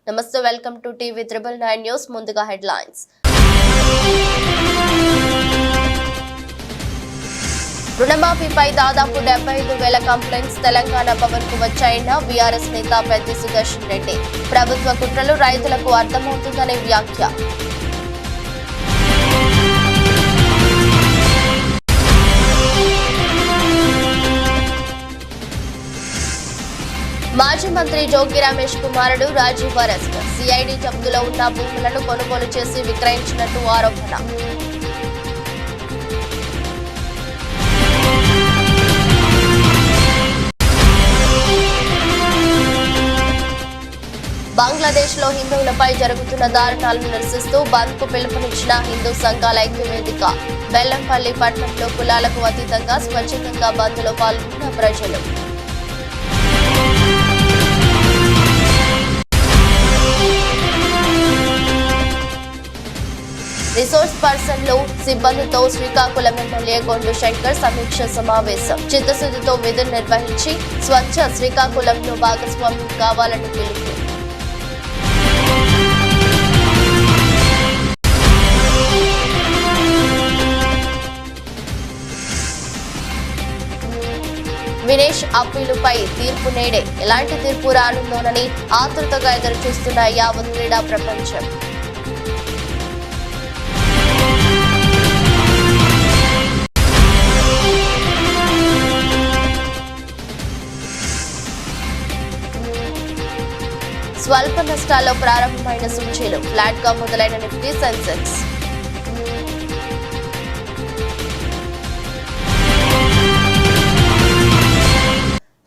నమస్తే, welcome to TV 999 news. ముందుగా headlines. రుణమాఫీపై దాదాపు 75,000 కంప్లైంట్స్ తెలంగాణ భవన్ కు వచ్చాయన్న బీఆర్ఎస్ నేత పెద్ది సుదర్శన్ రెడ్డి. ప్రభుత్వ కుట్రలు రైతులకు అర్థమవుతుందనే వ్యాఖ్య. మాజీ మంత్రి జోగి రమేష్ కుమారుడు రాజీవ్ అరెస్ట్. సిఐడి జప్తులో ఉన్న భూములను కొనుగోలు చేసి విక్రయించినట్టు ఆరోపణ. బంగ్లాదేశ్ లో హిందువులపై జరుగుతున్న దారుణాలను నిరసిస్తూ బంద్ కు పిలుపునిచ్చిన హిందూ సంఘాల ఐక్యవేదిక. బెల్లంపల్లి పట్టణంలో కులాలకు అతీతంగా స్వచ్ఛందంగా బంద్ లో పాల్గొన్న ప్రజలు. రిసోర్స్ పర్సన్లు సిబ్బందితో శ్రీకాకుళం ఎమ్మెల్యే గొండు శంకర్ సమీక్ష సమావేశం. చిత్తశుద్ధితో విధులు నిర్వహించి స్వచ్ఛ శ్రీకాకుళంలో భాగస్వామ్యం కావాలని పిలుపు. వినేష్ అప్పీలుపై తీర్పు నేడే. ఎలాంటి తీర్పు రానుందోనని ఆతృతగా ఎదురుచూస్తున్న యావత్ క్రీడా ప్రపంచం. స్వల్ప నష్టాల్లో ప్రారంభమైన సూచీలు. ఫ్లాట్ గా మొదలైన నిఫ్టీ సెన్సెక్స్.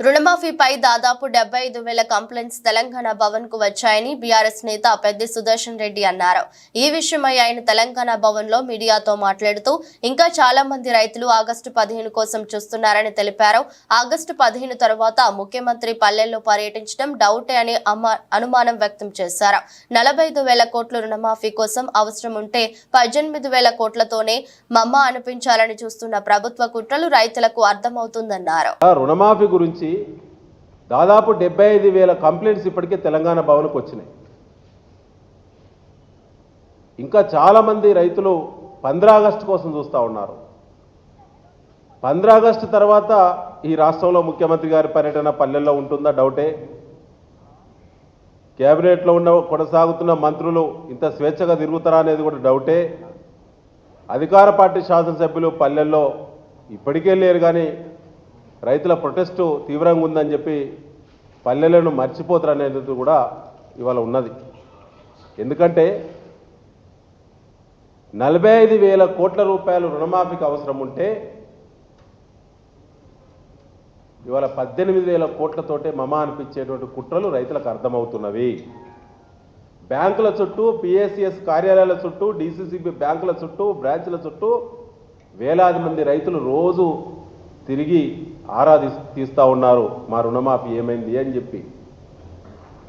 రుణమాఫీపై దాదాపు 75,000 కంప్లైంట్స్ తెలంగాణ భవన్ కు వచ్చాయని బీఆర్ఎస్ నేత పెద్ది సుదర్శన్ రెడ్డి అన్నారు. ఈ విషయమై ఆయన తెలంగాణ భవన్ లో మీడియాతో మాట్లాడుతూ ఇంకా చాలా మంది రైతులు ఆగస్టు 15 కోసం చూస్తున్నారని తెలిపారు. ఆగస్టు 15 తర్వాత ముఖ్యమంత్రి పల్లెల్లో పర్యటించడం డౌటే అని అనుమానం వ్యక్తం చేశారు. 45,000 కోట్ల రుణమాఫీ కోసం అవసరం ఉంటే 18,000 కోట్లతోనే మమ్మ అనిపించాలని చూస్తున్న ప్రభుత్వ కుట్రలు రైతులకు అర్థమవుతుందన్నారు. రుణమాఫీ గురించి దాదాపు 75,000 కంప్లైంట్స్ ఇప్పటికే తెలంగాణ భవన్కు వచ్చినాయి. ఇంకా చాలామంది రైతులు 15 ఆగస్టు కోసం చూస్తూ ఉన్నారు. 15 ఆగస్టు తర్వాత ఈ రాష్ట్రంలో ముఖ్యమంత్రి గారి పర్యటన పల్లెల్లో ఉంటుందా డౌటే. కేబినెట్లో కొనసాగుతున్న మంత్రులు ఇంత స్వేచ్ఛగా తిరుగుతారా అనేది కూడా డౌటే. అధికార పార్టీ శాసనసభ్యులు పల్లెల్లో ఇప్పటికే లేరు, కానీ రైతుల ప్రొటెస్టు తీవ్రంగా ఉందని చెప్పి పల్లెలను మర్చిపోతారు అనేది కూడా ఇవాళ ఉన్నది. ఎందుకంటే 45,000 కోట్ల రూపాయలు రుణమాఫీకి అవసరం ఉంటే ఇవాళ 18,000 కోట్లతోటే మమ అనిపించేటువంటి కుట్రలు రైతులకు అర్థమవుతున్నవి. బ్యాంకుల చుట్టూ, పిఎస్సిఎస్ కార్యాలయాల చుట్టూ, డిసిసిబి బ్యాంకుల చుట్టూ, బ్రాంచ్ల చుట్టూ వేలాది మంది రైతులు రోజు తిరిగి ఆరా తీస్తూ ఉన్నారు. మా రుణమాఫీ ఏమైంది అని చెప్పి.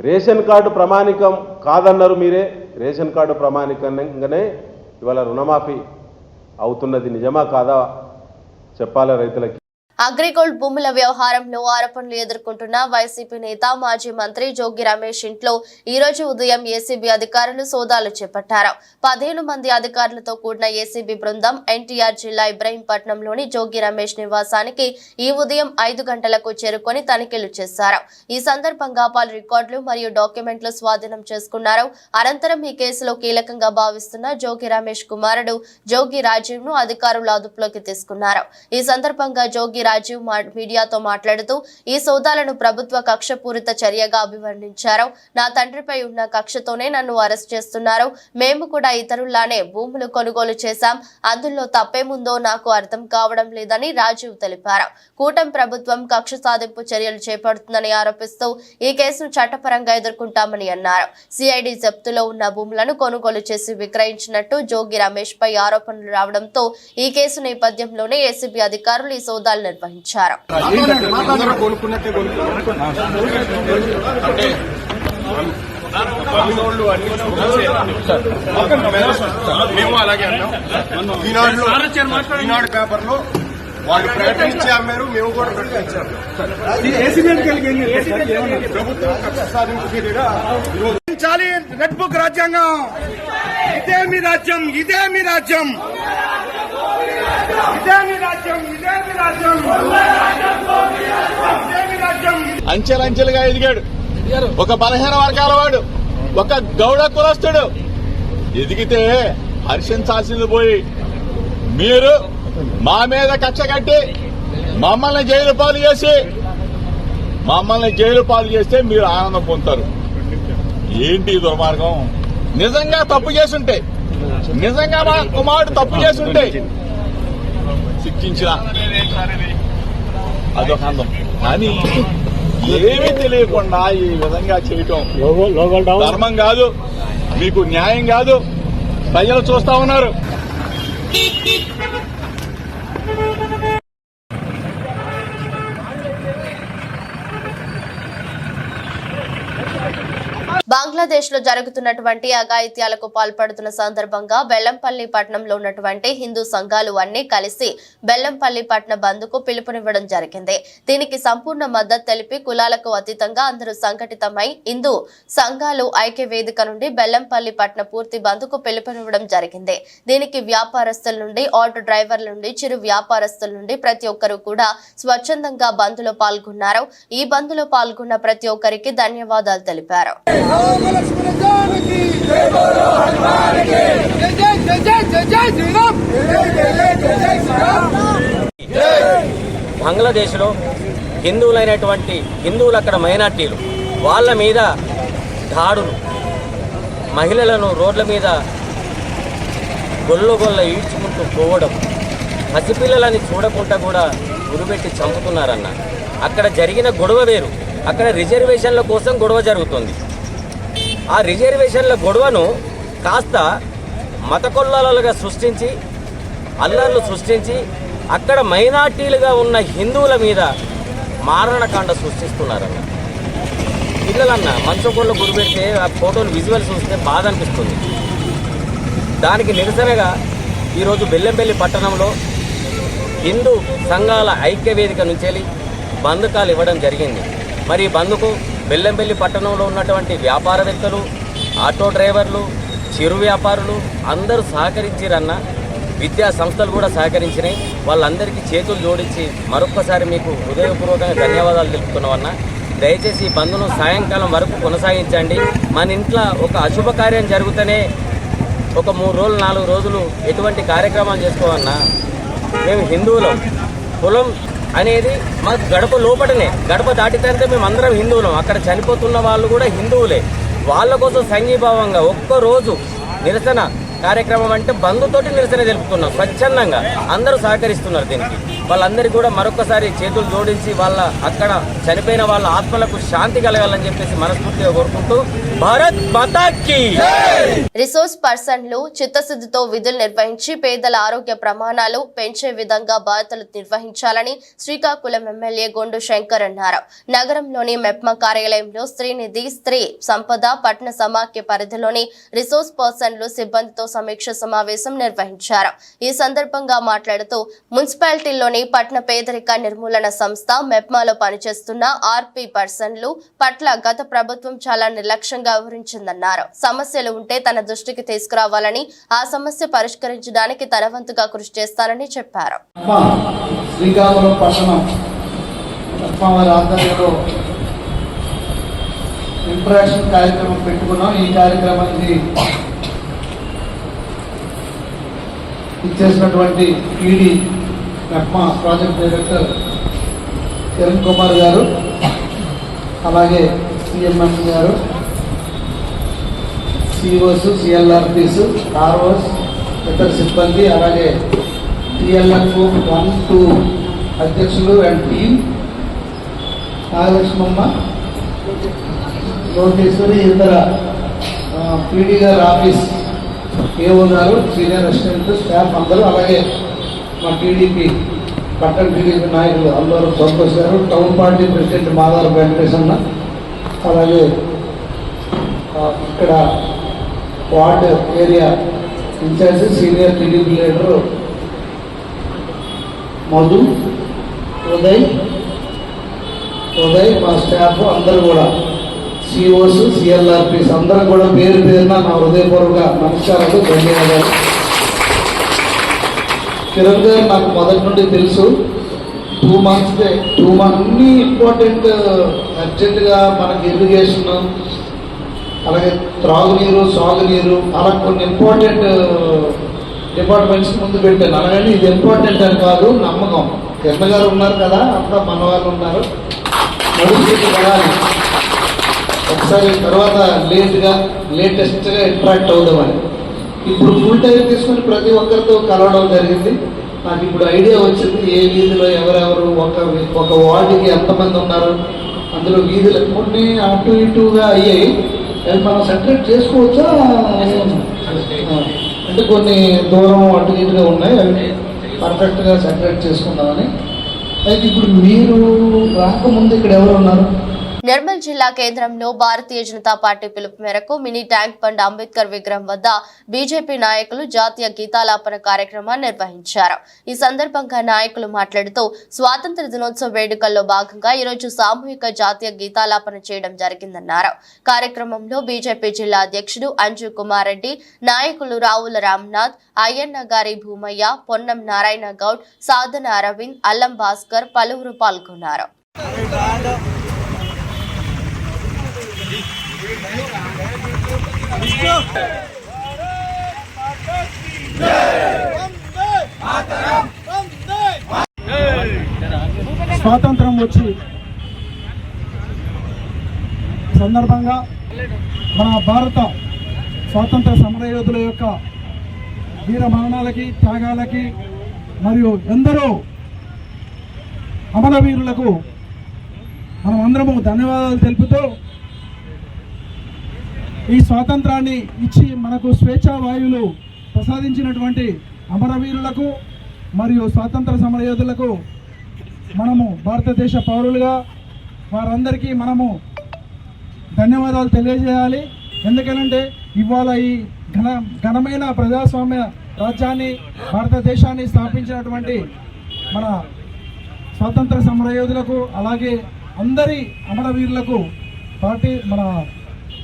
రేషన్ కార్డు ప్రమాణికం కాదన్నారు మీరే. రేషన్ కార్డు ప్రమాణికంగానే ఇవాళ రుణమాఫీ అవుతున్నది. నిజమా కాదా చెప్పాలి రైతులకి. అగ్రిగోల్డ్ భూముల వ్యవహారంలో ఆరోపణలు ఎదుర్కొంటున్న వైసీపీ నేత మాజీ మంత్రి జోగి రమేష్ ఇంట్లో ఈ రోజు ఉదయం ఏసీబీ అధికారులు సోదాలు చేపట్టారు. 15 మంది అధికారులతో కూడిన ఏసీబీ బృందం ఎన్టీఆర్ జిల్లా ఇబ్రహీంపట్నంలోని జోగి రమేష్ నివాసానికి ఈ ఉదయం 5 గంటలకు చేరుకొని తనిఖీలు చేశారు. ఈ సందర్భంగా పలు రికార్డులు మరియు డాక్యుమెంట్లు స్వాధీనం చేసుకున్నారు. అనంతరం ఈ కేసులో కీలకంగా భావిస్తున్న జోగి రమేష్ కుమారుడు జోగి రాజీవ్ ను అధికారులు అదుపులోకి తీసుకున్నారు. ఈ సందర్భంగా జోగి రాజీవ్ మీడియాతో మాట్లాడుతూ ఈ సోదాలను ప్రభుత్వ కక్షపూరిత చర్యగా అభివర్ణించారు. నా తండ్రిపై ఉన్న కక్షతోనే నన్ను అరెస్ట్ చేస్తున్నారు. మేము కూడా ఇతరుల్లానే భూములు కొనుగోలు చేశాం. అందులో తప్పేముందో నాకు అర్థం కావడం లేదని రాజీవ్ తెలిపారు. కూటమి ప్రభుత్వం కక్ష సాధింపు చర్యలు చేపడుతుందని ఆరోపిస్తూ ఈ కేసును చట్టపరంగా ఎదుర్కొంటామని అన్నారు. సిఐడి జప్తులో ఉన్న భూములను కొనుగోలు చేసి విక్రయించినట్టు జోగి రమేష్ పై ఆరోపణలు రావడంతో ఈ కేసు నేపథ్యంలోనే ఏసీబీ అధికారులు ఈ సోదాలు నిర్వహించారు. మేము అలాగే అన్నాం. ఈనాడు పేపర్లో వాళ్ళు ప్రకటించి అమ్మారు, మేము కూడా ప్రకటించాము. ప్రభుత్వం కక్ష సాధింపు చర్యగా రద్దించాలి రెడ్ బుక్ రాజ్యాంగం. ఇదే మీ రాజ్యం, ఇదే మీ రాజ్యం, ఇదే మీ రాజ్యం, ఇదే మీ రాజ్యం, ఇదే మీ రాజ్యం. అంచెలంచెలుగా ఎదిగాడు. ఒక బలహీన వర్గాల వాడు, ఒక గౌడ కులస్తుడు ఎదిగితే హర్షించాల్సింది పోయి మీరు మా మీద కక్ష కట్టి మమ్మల్ని జైలు పాలు చేస్తే మీరు ఆనందం పొందుతారు. ఏంటి దుర్మార్గం? నిజంగా తప్పు చేసుంటే, నిజంగా మా కుమారుడు తప్పు చేసుంటే శిక్షించిన అదొక అందం. కానీ ఏమీ తెలియకుండా ఈ విధంగా చేయటం ధర్మం కాదు, మీకు న్యాయం కాదు. ప్రజలు చూస్తా ఉన్నారు. బంగ్లాదేశ్ లో జరుగుతున్నటువంటి అఘాయిత్యాలకు పాల్పడుతున్న సందర్భంగా బెల్లంపల్లి పట్టణంలో ఉన్నటువంటి హిందూ సంఘాలు అన్ని కలిసి బెల్లంపల్లి పట్టణ బంద్ కు పిలుపునివ్వడం జరిగింది. దీనికి సంపూర్ణ మద్దతు తెలిపి కులాలకు అతీతంగా అందరూ సంఘటితమై హిందూ సంఘాలు ఐక్య వేదిక నుండి బెల్లంపల్లి పట్టణ పూర్తి బంద్ కు పిలుపునివ్వడం జరిగింది. దీనికి వ్యాపారస్తుల నుండి, ఆటో డ్రైవర్ల నుండి, చిరు వ్యాపారస్తుల నుండి ప్రతి ఒక్కరూ కూడా స్వచ్ఛందంగా బంద్ లో పాల్గొన్నారు. ఈ బంద్ లో పాల్గొన్న ప్రతి ఒక్కరికి ధన్యవాదాలు తెలిపారు. బంగ్లాదేశ్ లో హిందువులు అక్కడ మైనార్టీలు వాళ్ళ మీద దాడులు, మహిళలను రోడ్ల మీద గొల్ల ఈడ్చుకుంటూ పోవడం, పసిపిల్లలని చూడకుండా కూడా గురిపెట్టి చంపుతున్నారన్న. అక్కడ జరిగిన గొడవ వేరు, అక్కడ రిజర్వేషన్ల కోసం గొడవ జరుగుతుంది. ఆ రిజర్వేషన్ల గొడవను కాస్త మత కొల్లాలుగా సృష్టించి, అల్లర్లు సృష్టించి, అక్కడ మైనార్టీలుగా ఉన్న హిందువుల మీద మారణకాండ సృష్టిస్తున్నారన్న. పిల్లలన్న మంచకొండలో గురిపెడితే ఆ ఫోటోలు విజువల్స్ చూస్తే బాధ అనిపిస్తుంది. దానికి నిరసనగా ఈరోజు బెల్లంపల్లి పట్టణంలో హిందూ సంఘాల ఐక్య వేదిక నుంచి బంద్ కాల్ ఇవ్వడం జరిగింది. మరి ఈ బంద్కు బెల్లంపల్లి పట్టణంలో ఉన్నటువంటి వ్యాపారవేత్తలు, ఆటో డ్రైవర్లు, చిరు వ్యాపారులు అందరూ సహకరించారన్న. విద్యా సంస్థలు కూడా సహకరించినాయి. వాళ్ళందరికీ చేతులు జోడించి మరొక్కసారి మీకు హృదయపూర్వకంగా ధన్యవాదాలు తెలుపుతున్నామన్నా. దయచేసి ఈ బంద్ను సాయంకాలం వరకు కొనసాగించండి. మన ఇంట్లో ఒక అశుభ కార్యం జరుగుతూనే ఒక 3 రోజులు 4 రోజులు ఎటువంటి కార్యక్రమాలు చేసుకోవన్నా. మేము హిందువులం, కులం అనేది మాకు గడప లోపలనే, గడప దాటితే మేము అందరం హిందువులం. అక్కడ చనిపోతున్న వాళ్ళు కూడా హిందువులే. వాళ్ళ కోసం సంఘీభావంగా ఒక్కరోజు నిరసన కార్యక్రమం అంటే బంధుతోటి నిరసన తెలుపుతున్నాం. స్వచ్ఛందంగా అందరూ సహకరిస్తున్నారు దీనికి. వాళ్ళందరికీ కూడా మరొకసారి చేతులు జోడించి వాళ్ళ అక్కడ చనిపోయిన వాళ్ళ ఆత్మలకు శాంతి కలగాలని చెప్పేసి మనస్ఫూర్తిగా కోరుకుంటూ భారత్ మాతా కీ. రిసోర్స్ పర్సన్లు చిత్తశుద్ధితో విధులు నిర్వహించి పేదల ఆరోగ్య ప్రమాణాలు పెంచే విధంగా బాధ్యతలు నిర్వహించాలని శ్రీకాకుళం ఎమ్మెల్యే గొండు శంకర్ అన్నారు. నగరంలోని మెప్మా కార్యాలయంలో స్త్రీనిధి, స్త్రీ సంపద పట్టణ సమాఖ్య పరిధిలోని రిసోర్స్ పర్సన్లు సిబ్బందితో సమీక్ష సమావేశం నిర్వహించారు. ఈ సందర్భంగా మాట్లాడుతూ మున్సిపాలిటీలోని పట్టణ పేదరిక నిర్మూలన సంస్థ మెప్మాలో పనిచేస్తున్న ఆర్పీ పర్సన్లు పట్ల గత ప్రభుత్వం చాలా నిర్లక్ష్యంగా వ్యవహరించిందన్నారు. సమస్యలు ఉంటే తన దృష్టికి తీసుకురావాలని, ఆ సమస్య పరిష్కరించడానికి తన వంతుగా కృషి చేస్తానని చెప్పారు. శ్రీకాకుళం పట్టణం ఆధ్వర్యంలో ఇంప్రెషన్ కార్యక్రమం పెట్టుకున్నాం. ఈ కార్యక్రమానికి ఇచ్చేసినటువంటి ED MEPMA project director Kiran Kumar గారు, అలాగే సిఎంఎం గారు, సిఓస్, సిఎల్ఆర్పీస్, ఆర్ఓస్, ఇతర సిబ్బంది, అలాగే టిఎల్ఎఫ్ 1, 2 అధ్యక్షులు అండ్ టీం, నాగలక్ష్మమ్మ, లోకేశ్వరి, ఇతర పీడీ గారు ఆఫీస్ ఏఓ గారు, సీనియర్ అసిస్టెంట్ స్టాఫ్ అందరూ, అలాగే మా టీడీపీ పట్టణ టీడీపీ నాయకులు అందరూ సంతోష్ గారు, టౌన్ పార్టీ ప్రెసిడెంట్ మాదారు వెంకటేశన్న, అలాగే ఇక్కడ ward area incharge senior TDP leader Madhu, Uday, మా స్టాఫ్ అందరూ కూడా సిఓస్, సిఎల్ఆర్పిస్ అందరూ కూడా పేరు పేరున నా హృదయపూర్వక నమస్కారాలు, ధన్యవాదాలు. కిరణ్ గారు నాకు మొదటి నుండి తెలుసు. 2 months అన్ని ఇంపార్టెంట్ అర్జెంటుగా మనకి ఇరిగేషన్, అలాగే త్రాగునీరు, సాగునీరు, అలా కొన్ని ఇంపార్టెంట్ డిపార్ట్మెంట్స్ ముందు పెట్టాను. అలాగని ఇది ఇంపార్టెంట్ అని కాదు, నమ్మకం. కిరణ్ గారు ఉన్నారు కదా, అంతా మన వాళ్ళు ఉన్నారు, నడుస్తుంది కదా. ఒకసారి తర్వాత లేటెస్ట్గా ఇంట్రాక్ట్ అవుదామని ఇప్పుడు ఫుల్ టైం తీసుకుని ప్రతి ఒక్కరితో కలవడం జరిగింది. నాకు ఇప్పుడు ఐడియా వచ్చింది ఏ వీధిలో ఎవరెవరు, ఒక వార్డుకి ఎంతమంది ఉన్నారు, అందులో వీధులు కొన్ని అటు ఇటుగా అయ్యాయి. అవి మనం సెపరేట్ చేసుకోవచ్చా అంటే కొన్ని దూరం అటు ఇటుగా ఉన్నాయి, అవి పర్ఫెక్ట్గా సెపరేట్ చేసుకుందామని. అయితే ఇప్పుడు మీరు రాకముందు ఇక్కడ ఎవరు ఉన్నారు? నిర్మల్ జిల్లా కేంద్రంలో భారతీయ జనతా పార్టీ పిలుపు మేరకు మినీ ట్యాంక్ బండ్ అంబేద్కర్ విగ్రహం వద్ద బీజేపీ నాయకులు జాతీయ గీతాలాపన కార్యక్రమాన్ని నిర్వహించారు. ఈ సందర్భంగా నాయకులు మాట్లాడుతూ స్వాతంత్ర దినోత్సవ వేడుకల్లో భాగంగా ఈరోజు సామూహిక జాతీయ గీతాలాపన చేయడం జరిగిందన్నారు. కార్యక్రమంలో బీజేపీ జిల్లా అధ్యక్షుడు అంజు కుమార్ రెడ్డి, నాయకులు రావుల రామ్నాథ్, అయ్యన్న గారి భూమయ్య, పొన్నం నారాయణ గౌడ్, సాధన అరవింద్, అల్లం భాస్కర్ పలువురు పాల్గొన్నారు. స్వాతంత్రం వచ్చి సందర్భంగా మన భారత స్వాతంత్ర సమరయోధుల యొక్క వీర మరణాలకి, త్యాగాలకి మరియు ఎందరో అమరవీరులకు మనం అందరము ధన్యవాదాలు తెలుపుతూ ఈ స్వాతంత్రాన్ని ఇచ్చి మనకు స్వేచ్ఛా వాయువులు ప్రసాదించినటువంటి అమరవీరులకు మరియు స్వాతంత్ర సమరయోధులకు మనము భారతదేశ పౌరులుగా వారందరికీ మనము ధన్యవాదాలు తెలియజేయాలి. ఎందుకనంటే ఇవాళ ఈ ఘనమైన ప్రజాస్వామ్య రాజ్యాన్ని, భారతదేశాన్ని స్థాపించినటువంటి మన స్వాతంత్ర సమరయోధులకు, అలాగే అందరి అమరవీరులకు మన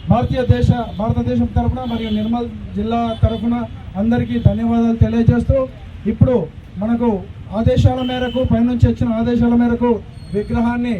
భారతదేశం తరఫున మరియు నిర్మల్ జిల్లా తరఫున అందరికీ ధన్యవాదాలు తెలియజేస్తూ, ఇప్పుడు మనకు ఆదేశాల మేరకు, పైనుంచి వచ్చిన ఆదేశాల మేరకు విగ్రహాన్ని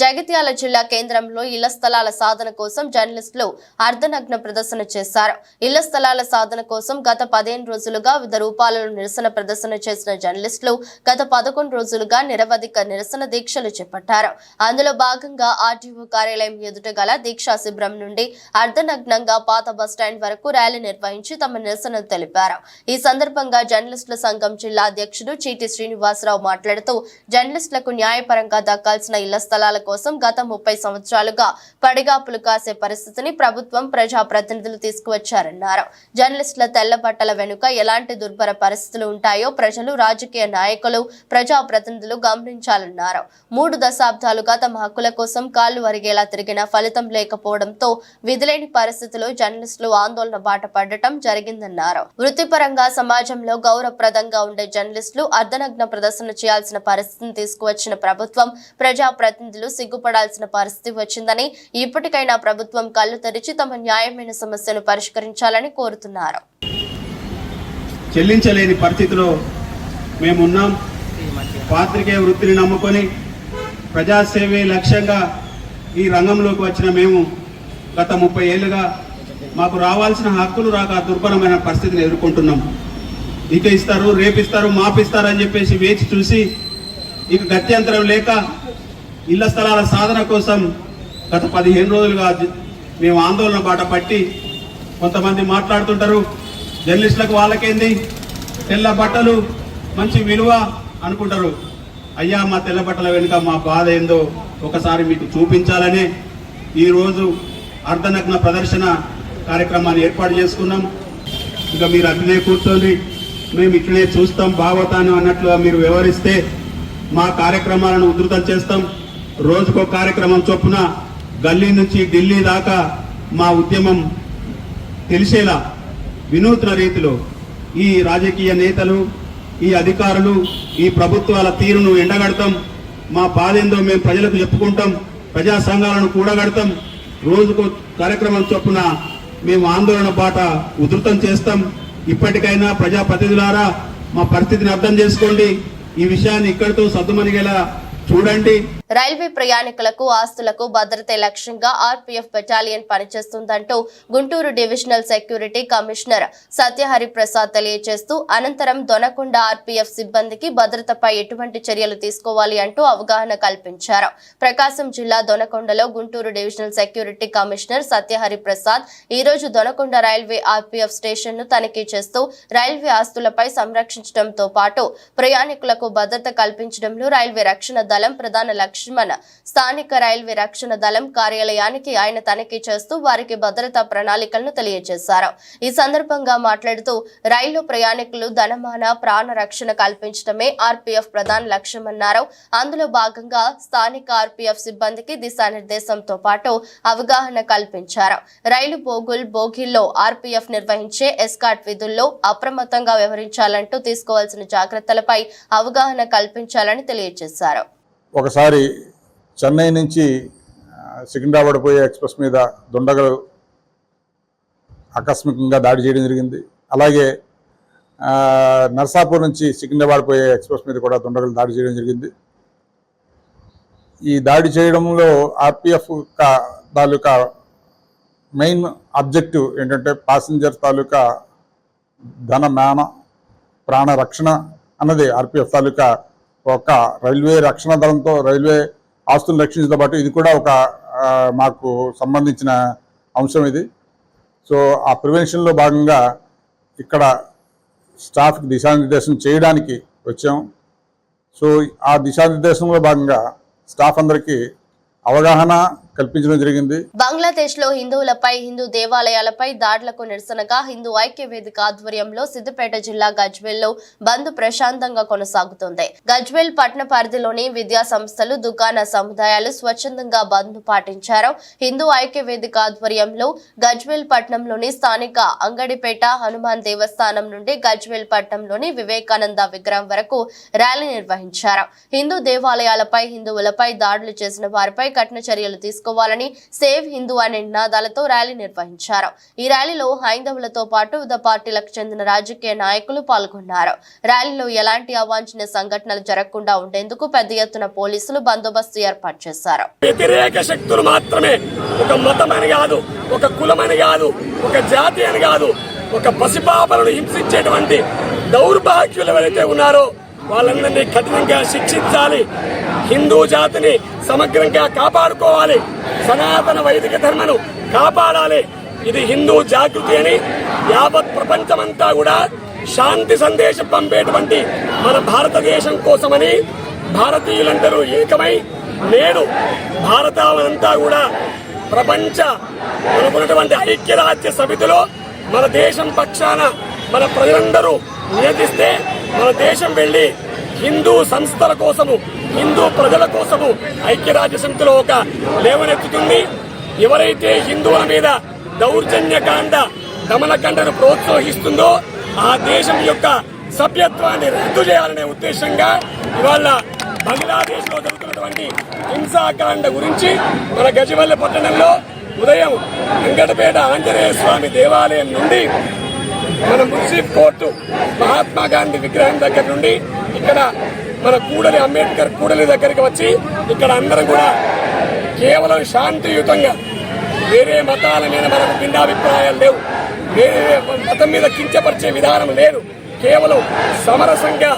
జగిత్యాల జిల్లా కేంద్రంలో ఇళ్ల స్థలాల సాధన కోసం జర్నలిస్టులు అర్ధనగ్న ప్రదర్శన చేశారు. ఇళ్ల స్థలాల సాధన కోసం గత 15 రోజులుగా వివిధ రూపాలలో నిరసన ప్రదర్శన చేసిన జర్నలిస్టులు గత 11 రోజులుగా నిరవధిక నిరసన దీక్షలు చేపట్టారు. అందులో భాగంగా ఆర్టీఓ కార్యాలయం ఎదుట గల దీక్షా శిబిరం నుండి అర్ధనగ్నంగా పాత బస్టాండ్ వరకు ర్యాలీ నిర్వహించి తమ నిరసన తెలిపారు. ఈ సందర్భంగా జర్నలిస్టుల సంఘం జిల్లా అధ్యక్షుడు చీటి శ్రీనివాసరావు మాట్లాడుతూ, జర్నలిస్టులకు న్యాయపరంగా దక్కాల్సిన ఇళ్ల స్థలాల కోసం గత 30 సంవత్సరాలుగా పడిగాపులు కాసే పరిస్థితిని ప్రభుత్వం, ప్రజాప్రతినిధులు తీసుకువచ్చారన్నారు. జర్నలిస్టుల తెల్ల బట్టల వెనుక ఎలాంటి దుర్భర పరిస్థితులు ఉంటాయో ప్రజలు, రాజకీయ నాయకులు, ప్రజాప్రతినిధులు గమనించాలన్నారు. 3 దశాబ్దాలుగా తమ హక్కుల కోసం కాళ్లు అరిగేలా తిరిగిన ఫలితం లేకపోవడంతో విధులేని పరిస్థితిలో జర్నలిస్టులు ఆందోళన బాట పడటం జరిగిందన్నారు. వృత్తిపరంగా సమాజంలో గౌరవప్రదంగా ఉండే జర్నలిస్టులు అర్ధనగ్న ప్రదర్శన చేయాల్సిన పరిస్థితిని తీసుకువచ్చిన ప్రభుత్వం, ప్రజాప్రతినిధులు సిగ్గుపడాల్సిన పరిస్థితి వచ్చిందని, ఇప్పటికైనా ప్రభుత్వం కళ్లు తెరిచి తమ న్యాయమైన సమస్యను పరిష్కరించాలని కోరుతున్నారు. చెల్లించలేని పరిస్థితిలో మేమున్నాం. పాత్రికేయ వృత్తిని నమ్ముకొని ప్రజాసేవే లక్ష్యంగా ఈ రంగంలోకి వచ్చిన మేము గత 30 ఏళ్లుగా మాకు రావాల్సిన హక్కులు రాక దుర్భరమైన పరిస్థితిని ఎదుర్కొంటున్నాం. ఇక ఇస్తారు, రేపిస్తారు, మాపిస్తారు అని చెప్పేసి వేచి చూసి ఇక గత్యంతరం లేక ఇళ్ల స్థలాల సాధన కోసం గత 15 రోజులుగా మేము ఆందోళన బాట పట్టి, కొంతమంది మాట్లాడుతుంటారు జర్నలిస్టులకు వాళ్ళకేంది, తెల్ల బట్టలు మంచి విలువ అనుకుంటారు. అయ్యా, మా తెల్ల బట్టల వెనుక మా బాధ ఏందో ఒకసారి మీకు చూపించాలనే ఈరోజు అర్ధనగ్న ప్రదర్శన కార్యక్రమాన్ని ఏర్పాటు చేసుకున్నాం. ఇక మీరు అట్లనే కూర్చోండి, మేము ఇట్లనే చూస్తాం భాగవతాన్ని అన్నట్లుగా మీరు వ్యవహరిస్తే మా కార్యక్రమాలను ఉధృతం చేస్తాం. రోజుకో కార్యక్రమం చొప్పున గల్లీ నుంచి ఢిల్లీ దాకా మా ఉద్యమం తెలిసేలా వినూత్న రీతిలో ఈ రాజకీయ నేతలు, ఈ అధికారులు, ఈ ప్రభుత్వాల తీరును ఎండగడతాం. మా బాధేందో మేము ప్రజలకు చెప్పుకుంటాం, ప్రజా సంఘాలను కూడగడతాం. రోజుకు కార్యక్రమం చొప్పున మేము ఆందోళన బాట ఉధృతం చేస్తాం. ఇప్పటికైనా ప్రజాప్రతినిధులారా మా పరిస్థితిని అర్థం చేసుకోండి. ఈ విషయాన్ని ఇక్కడితో సద్దుమణిగేలా చూడండి. రైల్వే ప్రయాణికులకు ఆస్తులకు భద్రతే లక్ష్యంగా ఆర్పీఎఫ్ బెటాలియన్ పనిచేస్తుందంటూ Guntur divisional security commissioner Satyahari Prasad తెలియజేస్తూ అనంతరం దొనకొండ ఆర్పీఎఫ్ సిబ్బందికి భద్రతపై ఎటువంటి చర్యలు తీసుకోవాలి అంటూ అవగాహన కల్పించారు. ప్రకాశం జిల్లా దొనకొండలో Guntur divisional security commissioner Satyahari Prasad ఈ రోజు దొనకొండ రైల్వే ఆర్పీఎఫ్ స్టేషన్ ను తనిఖీ చేస్తూ రైల్వే ఆస్తులపై సంరక్షించడంతో పాటు ప్రయాణికులకు భద్రత కల్పించడంలో రైల్వే రక్షణ దళం ప్రధాన లక్ష్యమని స్థానిక రైల్వే రక్షణ దళం కార్యాలయానికి ఆయన తనిఖీ చేస్తూ వారికి భద్రతా ప్రణాళికలను తెలియజేశారు. ఈ సందర్భంగా మాట్లాడుతూ రైలు ప్రయాణికులు ధనమాన ప్రాణ రక్షణ కల్పించడమే ఆర్పీఎఫ్ ప్రధాన లక్ష్యమన్నారు. అందులో భాగంగా స్థానిక ఆర్పీఎఫ్ సిబ్బందికి దిశానిర్దేశంతో పాటు అవగాహన కల్పించారు. రైలు బోగీల్లో ఆర్పీఎఫ్ నిర్వహించే ఎస్కాట్ విధుల్లో అప్రమత్తంగా వ్యవహరించాలంటూ తీసుకోవాల్సిన జాగ్రత్తలపై అవగాహన కల్పించాలని తెలియజేశారు. ఒకసారి చెన్నై నుంచి సికింద్రాబాద్ పోయే ఎక్స్ప్రెస్ మీద దుండగలు ఆకస్మికంగా దాడి చేయడం జరిగింది. అలాగే నర్సాపూర్ నుంచి సికింద్రాబాద్ పోయే ఎక్స్ప్రెస్ మీద కూడా దుండగలు దాడి చేయడం జరిగింది. ఈ దాడి చేయడంలో ఆర్పీఎఫ్ తాలూకా మెయిన్ ఆబ్జెక్టివ్ ఏంటంటే ప్యాసింజర్ తాలూకా ధనమాన ప్రాణ రక్షణ అన్నది ఆర్పీఎఫ్ తాలూకా ఒక రైల్వే రక్షణ దళంతో రైల్వే ఆస్తులను రక్షించడంతో పాటు ఇది కూడా ఒక మాకు సంబంధించిన అంశం ఇది. సో ఆ ప్రివెన్షన్లో భాగంగా ఇక్కడ స్టాఫ్కి దిశానిర్దేశం చేయడానికి వచ్చాం. సో ఆ దిశానిర్దేశంలో భాగంగా స్టాఫ్ అందరికీ అవగాహన కల్పించడం జరిగింది. బంగ్లాదేశ్ లో హిందువులపై హిందూ దేవాలయాలపై దాడులకు నిరసనగా హిందూ ఐక్య వేదిక ఆధ్వర్యంలో సిద్దిపేట జిల్లా గజ్వేల్ లో బంద్ ప్రశాంతంగా కొనసాగుతోంది. గజ్వేల్ పట్టణ పరిధిలోని విద్యా సంస్థలు, దుకాణ సముదాయాలు స్వచ్ఛందంగా బంద్ పాటించారు. హిందూ ఐక్య వేదిక ఆధ్వర్యంలో గజ్వేల్ పట్టణంలోని స్థానిక అంగడిపేట హనుమాన్ దేవస్థానం నుండి గజ్వేల్ పట్టణంలోని వివేకానంద విగ్రహం వరకు ర్యాలీ నిర్వహించారు. హిందూ దేవాలయాలపై హిందువులపై దాడులు చేసిన వారిపై కఠిన చర్యలు తీసుకోవాలని సేవ్ హిందూ అనే నినాదాలతో ర్యాలీ నిర్వహించారు. ఈ ర్యాలీలో హైందవులతో పాటు వివిధ పార్టీలకు చెందిన రాజకీయ నాయకులు పాల్గొన్నారు. ర్యాలీలో ఎలాంటి అవాంఛనీయ సంఘటనలు జరగకుండా ఉండేందుకు పెద్ద ఎత్తున పోలీసులు బందోబస్తు ఏర్పాటు చేశారు. వ్యతిరేక శక్తులు మాత్రమే, ఒక మతమని కాదు, ఒక కులమని కాదు, ఒక జాతి అని కాదు, ఒక పసిపాపలను హింసించేటువంటి దౌర్భాగ్యులు ఎవరైతే ఉన్నారో వాళ్ళందరినీ కఠినంగా శిక్షించాలి. హిందూ జాతిని సమగ్రంగా కాపాడుకోవాలి. సనాతన వైదిక ధర్మను కాపాడాలి. ఇది హిందూ జాగృతి అని యావత్ ప్రపంచమంతా కూడా శాంతి సందేశం పంపేటువంటి మన భారతదేశం కోసమని భారతీయులందరూ ఏకమై నేడు భారతావనంతా కూడా ప్రపంచ అనుకున్నటువంటి ఐక్యరాజ్య సమితిలో మన దేశం పక్షాన మన ప్రజలందరూ నిలదీస్తే మన దేశం వెళ్లి హిందూ సంస్థల కోసము, హిందూ ప్రజల కోసము ఐక్యరాజ్య సమితిలో ఒక లేవనెత్తుతుంది. ఎవరైతే హిందువుల మీద దౌర్జన్యకాండ, దమనకాండను ప్రోత్సహిస్తుందో ఆ దేశం యొక్క సభ్యత్వాన్ని రద్దు చేయాలనే ఉద్దేశంగా ఇవాళ బంగ్లాదేశ్ లో జరుగుతున్నటువంటి హింసాకాండ గురించి మన గజవల్లి పట్టణంలో ఉదయం వెంకటపేట ఆంజనేయ స్వామి దేవాలయం నుండి మన మున్సిపల్ కోర్టు, మహాత్మా గాంధీ విగ్రహం దగ్గర నుండి ఇక్కడ మన కూడలి అంబేద్కర్ కూడలి దగ్గరికి వచ్చి ఇక్కడ అందరం కూడా కేవలం శాంతియుతంగా, వేరే మతాల మీద మనకు భిన్నాభిప్రాయాలు లేవు, వేరే మతం మీద కించపరిచే విధానం లేదు. కేవలం సమరసంగా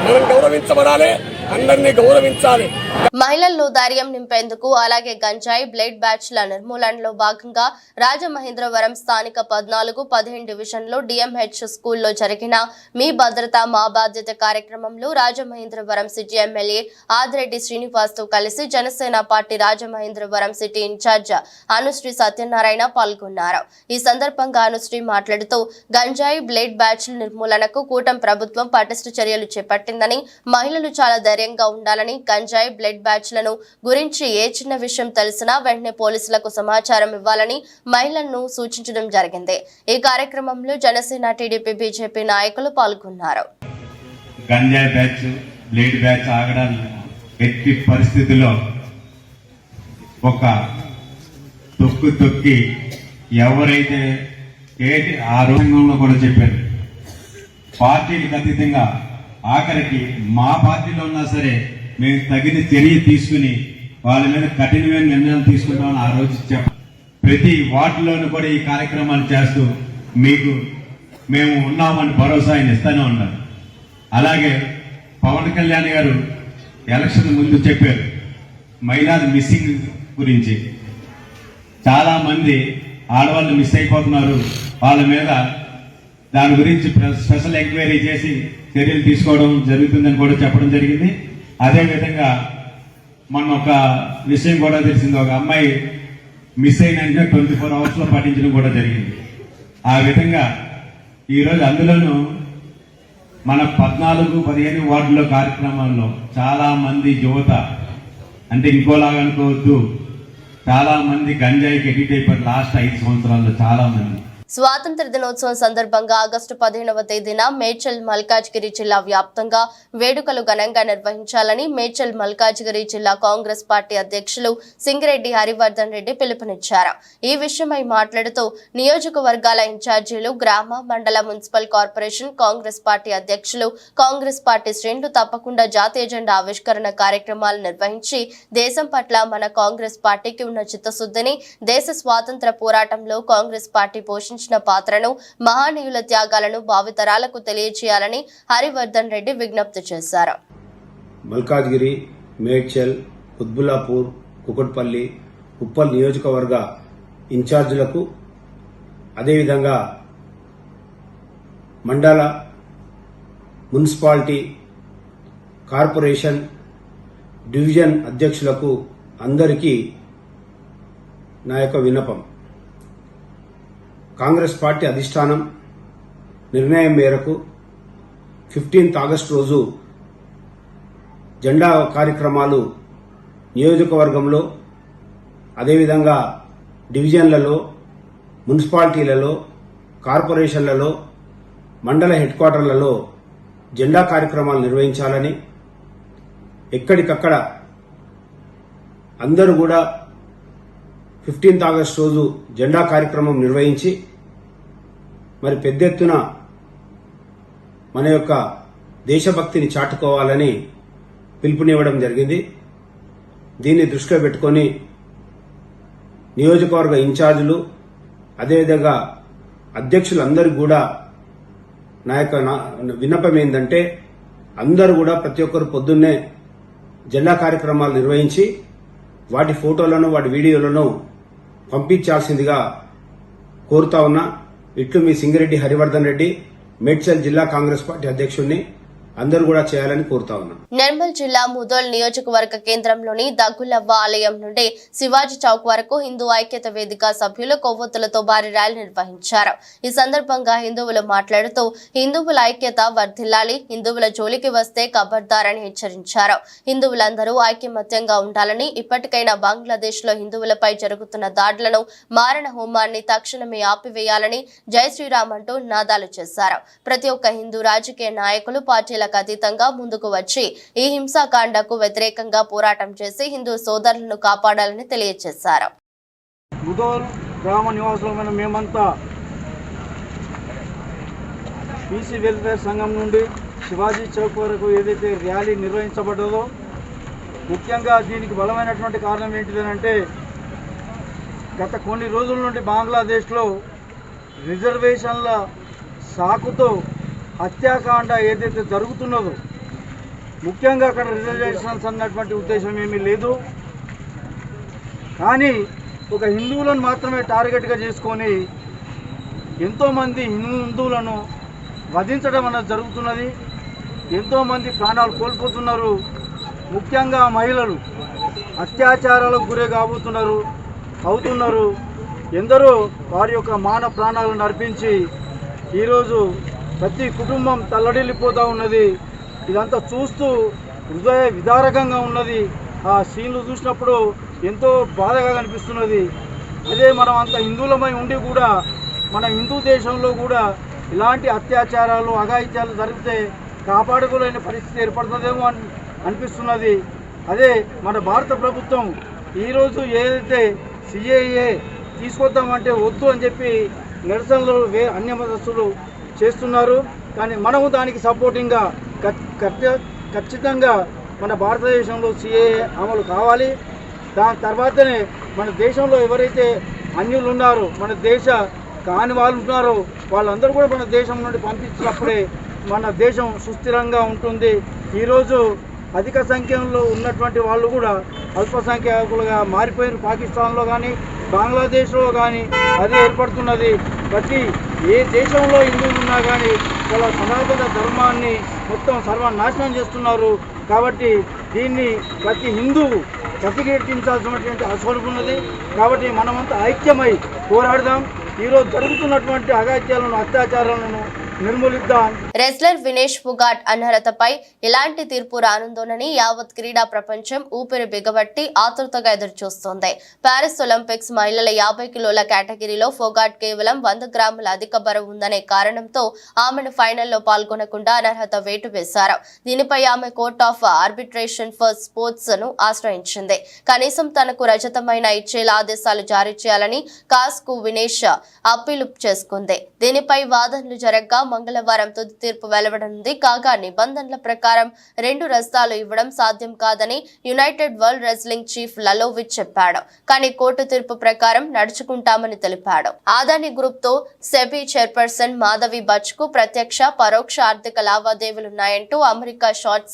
మనం గౌరవించబడాలి, అందరినీ గౌరవించాలి. మహిళల్లో ధైర్యం నింపేందుకు అలాగే గంజాయి బ్లేడ్ బ్యాచ్ల నిర్మూలనలో భాగంగా రాజమహేంద్రవరం స్థానిక 14-15 డివిజన్లో డిఎంహెచ్ స్కూల్లో జరిగిన మీ భద్రత మా బాధ్యత కార్యక్రమంలో రాజమహేంద్రవరం సిటీ ఎమ్మెల్యే ఆదిరెడ్డి శ్రీనివాస్తో కలిసి Janasena party Rajamahendravaram city incharge Anusri Satyanarayana పాల్గొన్నారు. ఈ సందర్భంగా అనుశ్రీ మాట్లాడుతూ గంజాయి బ్లేడ్ బ్యాచ్ల నిర్మూలనకు కూటమి ప్రభుత్వం పటిష్ట చర్యలు చేపట్టిందని, మహిళలు చాలా ధైర్యంగా ఉండాలని, గంజాయి బ్లేడ్ బ్యాచ్లను గురించి ఏ చిన్న విషయం తెలిసినా వెంటనే పోలీసులకు సమాచారం ఇవ్వాలని మహిళలను సూచించడం జరిగింది. ఈ కార్యక్రమంలో జనసేన, టీడీపీ, బీజేపీ నాయకులు పాల్గొన్నారు. గంజాయి బ్యాచ్, బ్లేడ్ బ్యాచ్ ఆగడం ఎట్టి పరిస్థితుల్లో ఒక తొక్కి ఎవరైతే ఆ రోజంలో కూడా చెప్పారు, పార్టీలకు అతీతంగా ఆఖరికి మా పార్టీలో ఉన్నా సరే మేము తగిన చర్య తీసుకుని వాళ్ళ మీద కఠినమైన నిర్ణయాలు తీసుకుంటామని ఆ రోజు చెప్పారు. ప్రతి వార్డులోనూ కూడా ఈ కార్యక్రమాలు చేస్తూ మీకు మేము ఉన్నామని భరోసా ఆయన ఇస్తూనే ఉన్నారు. అలాగే పవన్ కళ్యాణ్ గారు ఎలక్షన్ ముందు చెప్పారు మహిళల మిస్సింగ్ గురించి. చాలా మంది ఆడవాళ్ళు మిస్ అయిపోతున్నారు, వాళ్ళ మీద దాని గురించి స్పెషల్ ఎంక్వైరీ చేసి చర్యలు తీసుకోవడం జరుగుతుందని కూడా చెప్పడం జరిగింది. అదేవిధంగా మొన్న ఒక విషయం కూడా తెలిసింది, ఒక అమ్మాయి మిస్ అయిన 24 అవర్స్లో పాటించడం కూడా జరిగింది. ఆ విధంగా ఈరోజు అందులోనూ మన 14-15 వార్డుల కార్యక్రమాల్లో చాలా మంది యువత, అంటే ఇంకోలాగా అనుకోవద్దు, చాలా మంది గంజాయికి ఎడిట్ అయిపోయారు లాస్ట్ 5 సంవత్సరాల్లో చాలా మంది. స్వాతంత్ర దినోత్సవం సందర్భంగా ఆగస్టు 15వ తేదీన మేడ్చల్ మల్కాజ్గిరి జిల్లా వ్యాప్తంగా వేడుకలు ఘనంగా నిర్వహించాలని మేడ్చల్ మల్కాజ్గిరి జిల్లా కాంగ్రెస్ పార్టీ అధ్యక్షులు సింగిరెడ్డి హరివర్ధన్ రెడ్డి పిలుపునిచ్చారు. ఈ విషయమై మాట్లాడుతూ నియోజకవర్గాల ఇన్ఛార్జీలు, గ్రామ, మండల, మున్సిపల్ కార్పొరేషన్ కాంగ్రెస్ పార్టీ అధ్యక్షులు, కాంగ్రెస్ పార్టీ శ్రేణులు తప్పకుండా జాతీయ జెండా ఆవిష్కరణ కార్యక్రమాలు నిర్వహించి దేశం పట్ల మన కాంగ్రెస్ పార్టీకి ఉన్న చిత్తశుద్ధిని, దేశ స్వాతంత్ర పోరాటంలో కాంగ్రెస్ పార్టీ పోషించిన పాత్రను, మహానీయుల త్యాగాలను భావితరాలకు తెలియజేయాలని హరివర్ధన్ రెడ్డి విజ్ఞప్తి చేశారు. మల్కాజ్గిరి, మేడ్చల్, కుత్బుల్లాపూర్, కుకట్పల్లి, ఉప్పల్ నియోజకవర్గ ఇన్ఛార్జీలకు, అదేవిధంగా మండల, మున్సిపాలిటీ, కార్పొరేషన్, డివిజన్ అధ్యక్షులకు అందరికీ నా యొక్క విన్నపం. కాంగ్రెస్ పార్టీ అధిష్టానం నిర్ణయం మేరకు 15th ఆగస్టు రోజు జెండా కార్యక్రమాలు నియోజకవర్గంలో, అదేవిధంగా డివిజన్లలో, మున్సిపాలిటీలలో, కార్పొరేషన్లలో, మండల హెడ్ క్వార్టర్లలో జెండా కార్యక్రమాలు నిర్వహించాలని, ఎక్కడికక్కడ అందరూ కూడా 15th ఆగస్టు రోజు జెండా కార్యక్రమం నిర్వహించి మరి పెద్ద ఎత్తున మన యొక్క దేశభక్తిని చాటుకోవాలని పిలుపునివ్వడం జరిగింది. దీన్ని దృష్టిలో పెట్టుకొని నియోజకవర్గ ఇన్ఛార్జీలు, అదేవిధంగా అధ్యక్షులందరూ కూడా నా యొక్క విన్నపం ఏంటంటే అందరూ కూడా ప్రతి ఒక్కరు పొద్దున్నే జెండా కార్యక్రమాలు నిర్వహించి వాటి ఫోటోలను, వాటి వీడియోలను పంపించాల్సిందిగా కోరుతా ఉన్నా. ఇట్లు మీ సింగిరెడ్డి హరివర్ధన్ రెడ్డి, మేడ్చల్ జిల్లా కాంగ్రెస్ పార్టీ అధ్యక్షుడిని. అందరూ కూడా చేయాలని కోరుతా ఉన్నాం. నిర్మల్ జిల్లా ముదోల్ నియోజకవర్గ కేంద్రంలోని దగ్గులవ్వ ఆలయం నుండి శివాజీ చౌక్ వరకు హిందూ ఐక్యత వేదిక సభ్యులు కొవ్వొత్తులతో భారీ ర్యాలీ నిర్వహించారు. ఈ సందర్భంగా హిందువులు మాట్లాడుతూ హిందువుల ఐక్యత వర్ధిల్లాలి, హిందువుల జోలికి వస్తే ఖబర్దారని హెచ్చరించారు. హిందువులందరూ ఐకమత్యంగా ఉండాలని, ఇప్పటికైనా బంగ్లాదేశ్ లో హిందువులపై జరుగుతున్న దాడులను, మారణ హోమాన్ని తక్షణమే ఆపివేయాలని జై శ్రీరామ్ అంటూ నినాదాలు చేశారు. ప్రతి ఒక్క హిందూ రాజకీయ నాయకులు పార్టీలకు అతీతంగా ముందుకు వచ్చి ఈ హింసాకాండకు వ్యతిరేకంగా పోరాటం చేసి హిందూ సోదరులను కాపాడాలని తెలియజేశారు. ముదోల్ గ్రామ నివాసులమైన మేమంతా బీసీ వెల్ఫేర్ సంఘం నుండి శివాజీ చౌక్ వరకు ఏదైతే ర్యాలీ నిర్వహించబడ్డదో, ముఖ్యంగా దీనికి బలమైనటువంటి కారణం ఏంటిదనంటే గత కొన్ని రోజుల నుండి బంగ్లాదేశ్లో రిజర్వేషన్ల సాకుతో హత్యాకాండ ఏదైతే జరుగుతున్నదో, ముఖ్యంగా అక్కడ రిజర్వేషన్స్ అన్నటువంటి ఉద్దేశం ఏమీ లేదు, కానీ ఒక హిందువులను మాత్రమే టార్గెట్గా చేసుకొని ఎంతోమంది హిందువులను వధించడం అనేది జరుగుతున్నది. ఎంతోమంది ప్రాణాలు కోల్పోతున్నారు. ముఖ్యంగా మహిళలు అత్యాచారాలకు గురే అవుతున్నారు. ఎందరో వారి యొక్క మాన ప్రాణాలను అర్పించి ఈరోజు ప్రతి కుటుంబం తల్లడిల్లిపోతూ ఉన్నది. ఇదంతా చూస్తూ హృదయ విదారకంగా ఉన్నది. ఆ సీన్లు చూసినప్పుడు ఎంతో బాధగా కనిపిస్తున్నది. అదే మనం అంత హిందువులమై ఉండి కూడా మన హిందూ దేశంలో కూడా ఇలాంటి అత్యాచారాలు, అఘాయిత్యాలు జరిగితే కాపాడుకోలేని పరిస్థితి ఏర్పడుతుందేమో అనిపిస్తున్నది. అదే మన భారత ప్రభుత్వం ఈరోజు ఏదైతే సిఏఏ తీసుకొద్దామంటే వద్దు అని చెప్పి నిరసనలు అన్య మతస్థులు చేస్తున్నారు. కానీ మనము దానికి సపోర్టింగ్గా ఖచ్చితంగా మన భారతదేశంలో సిఏఏ అమలు కావాలి. దాని తర్వాతనే మన దేశంలో ఎవరైతే అన్యులు ఉన్నారో, మన దేశ కాని వాళ్ళు ఉన్నారో వాళ్ళందరూ కూడా మన దేశం నుండి పంపించినప్పుడే మన దేశం సుస్థిరంగా ఉంటుంది. ఈరోజు అధిక సంఖ్యలో ఉన్నటువంటి వాళ్ళు కూడా అల్పసంఖ్యాకులుగా మారిపోయిన పాకిస్తాన్లో కానీ బంగ్లాదేశ్లో కానీ అదే ఏర్పడుతున్నది. ప్రతి ఏ దేశంలో హిందువులు ఉన్నా కానీ వాళ్ళ సనాతన ధర్మాన్ని మొత్తం సర్వనాశనం చేస్తున్నారు. కాబట్టి దీన్ని ప్రతి హిందువు ప్రతిఘటించాల్సినటువంటి అవసరం ఉన్నది. కాబట్టి మనమంతా ఐక్యమై పోరాడదాం. ఈరోజు జరుగుతున్నటువంటి అగాత్యాలను, అత్యాచారాలను నిర్మూలిద్దాం. రెస్లర్ వినేష్ ఫోగాట్ అనర్హతపై ఎలాంటి తీర్పు రానుందోనని యావత్ క్రీడా ప్రపంచం ఊపిరి బిగబట్టి ఆతృతగా ఎదురుచూస్తోంది. పారిస్ ఒలింపిక్స్ మహిళల 50 కిలోల కేటగిరీలో ఫోగాట్ కేవలం 100 గ్రాముల అధిక బరువు ఉందనే కారణంతో ఆమెను ఫైనల్లో పాల్గొనకుండా అనర్హత వేటు వేశారు. దీనిపై ఆమె court of arbitration for sports ను ఆశ్రయించింది. కనీసం తనకు రజతమైన ఇచ్చేలా ఆదేశాలు జారీ చేయాలని కాస్ కు వినేష్ అప్పీలు చేసుకుంది. దీనిపై వాదనలు జరగగా మంగళవారం తుది తీర్పు వెలువడనుంది. కాగా నిబంధనల ప్రకారం 2 రజతాలు ఇవ్వడం సాధ్యం కాదని యునైటెడ్ వరల్డ్ రెజ్లింగ్ చీఫ్ లలోవిచ్ చెప్పాడు. కానీ కోర్టు తీర్పు ప్రకారం నడుచుకుంటామని తెలిపాడు. ఆదాని గ్రూప్ తో సెబీ చైర్పర్సన్ మాధవి బచ్ కు ప్రత్యక్ష పరోక్ష ఆర్థిక లావాదేవీలున్నాయంటూ అమెరికా షార్ట్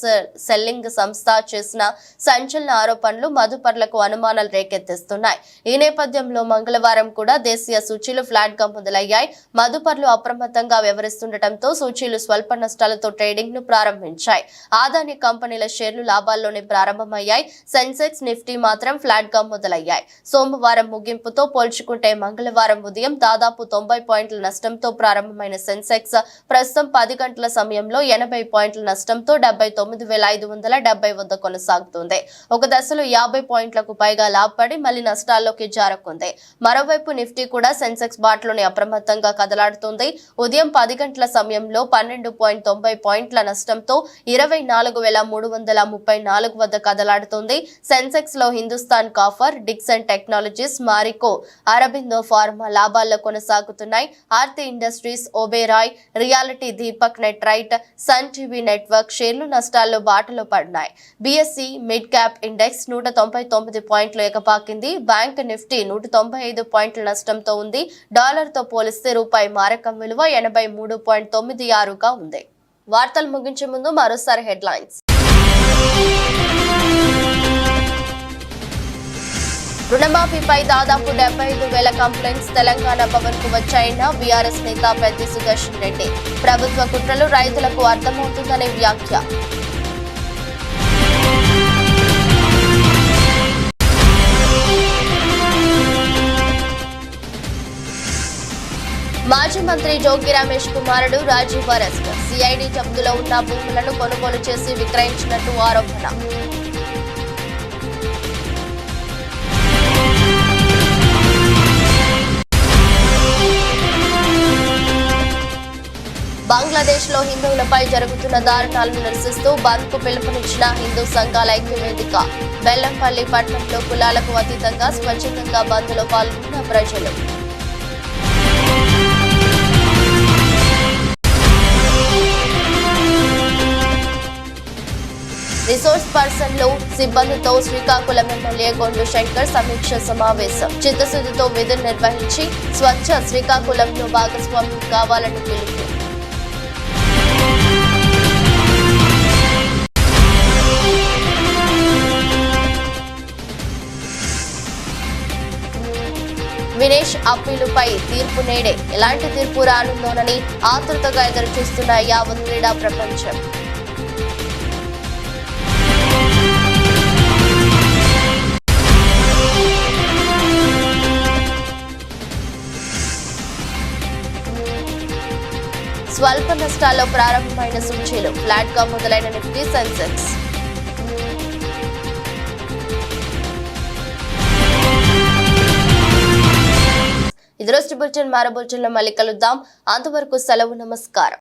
సెల్లింగ్ సంస్థ చేసిన సంచలన ఆరోపణలు మదుపర్లకు అనుమానాలు రేకెత్తిస్తున్నాయి. ఈ నేపథ్యంలో మంగళవారం కూడా దేశీయ సూచీలు ఫ్లాట్ గా మొదలయ్యాయి. మదుపర్లు అప్రమత్తంగా వ్యవహరిస్తుండటంతో సూచీలు స్వల్ప నష్టాలతో ట్రేడింగ్ ను ప్రారంభించాయి. ఆదాని కంపెనీల షేర్లు లాభాల్లోనే ప్రారంభమయ్యాయి. సెన్సెక్స్, నిఫ్టీ మాత్రం ఫ్లాట్ గా మొదలయ్యాయి. సోమవారం ముగింపుతో పోల్చుకుంటే మంగళవారం ఉదయం దాదాపు 90 పాయింట్ల నష్టంతో ప్రారంభమైన సెన్సెక్స్ ప్రస్తుతం 10 గంటల సమయంలో 80 పాయింట్ల నష్టంతో 79,570 వద్ద కొనసాగుతుంది. ఒక దశలో 50 పాయింట్లకు పైగా లాభపడి మళ్లీ నష్టాల్లోకి జారుకుంది. మరోవైపు నిఫ్టీ కూడా సెన్సెక్స్ బాట్లోని అప్రమత్తంగా కదలాడుతుంది. ఉదయం 10 గంటల సమయంలో 12.90 పాయింట్ల నష్టంతో 24,334 వద్ద కదలాడుతుంది. సెన్సెక్స్ లో Hindustan copper, Dixon technologies, Marico, Aurobindo pharma లాభాల్లో కొనసాగుతున్నాయి. Aarti industries, Oberoi, reality, Deepak nitrite, Sun TV network షేర్లు నష్టాల్లో బాటలో పడినాయి. బీఎస్సీ మిడ్ క్యాప్ ఇండెక్స్ 199 పాయింట్లు ఎగపాకింది. బ్యాంక్ నిఫ్టీ 195 పాయింట్ల నష్టంతో ఉంది. డాలర్ తో పోలిస్తే రూపాయి మారకం విలువ 83.96గా ఉంది. వార్తలు ముగించే ముందు మరోసారి హెడ్లైన్స్. రుణమాఫీపై దాదాపు 75,000 కంప్లైంట్స్ తెలంగాణ భవన్ కు వచ్చాయన్న బీఆర్ఎస్ నేత పెద్ది సుదర్శన్ రెడ్డి. ప్రభుత్వ కుట్రలు రైతులకు అర్థమవుతుందనే వ్యాఖ్య. మాజీ మంత్రి జోగి రమేష్ కుమారుడు రాజీవ్ అరెస్ట్. సిఐడి జప్తులో ఉన్న భూములను కొనుగోలు చేసి విక్రయించినట్టు ఆరోపణ. బంగ్లాదేశ్ లో హిందువులపై జరుగుతున్న దారుణాలను నిరసిస్తూ బంద్ కు పిలుపునిచ్చిన హిందూ సంఘాల ఐక్యవేదిక. బెల్లంపల్లి పట్టణంలో కులాలకు అతీతంగా స్వచ్ఛందంగా బంద్ లో పాల్గొన్న ప్రజలు. రిసోర్స్ పర్సన్లు సిబ్బందితో శ్రీకాకుళం ఎమ్మెల్యే గొండు శంకర్ సమీక్ష సమావేశం. చిత్తశుద్ధితో విధులు నిర్వహించి స్వచ్ఛ శ్రీకాకుళంలో భాగస్వామ్యం కావాలని పిలుపు. వినేష్ అప్పీలుపై తీర్పు నేడే. ఎలాంటి తీర్పు రానుందోనని ఆతృతగా ఎదురుచూస్తున్న యావత్ క్రీడా ప్రపంచం. స్వల్ప నష్టాల్లో ప్రారంభమైన సూచీలు ఫ్లాట్ గా మొదలైన నిఫ్టీ, సెన్సెక్స్. ఇది రోజు బులెటిన్. మరో బులెటిన్లో మళ్ళీ కలుద్దాం. అంతవరకు సెలవు. నమస్కారం.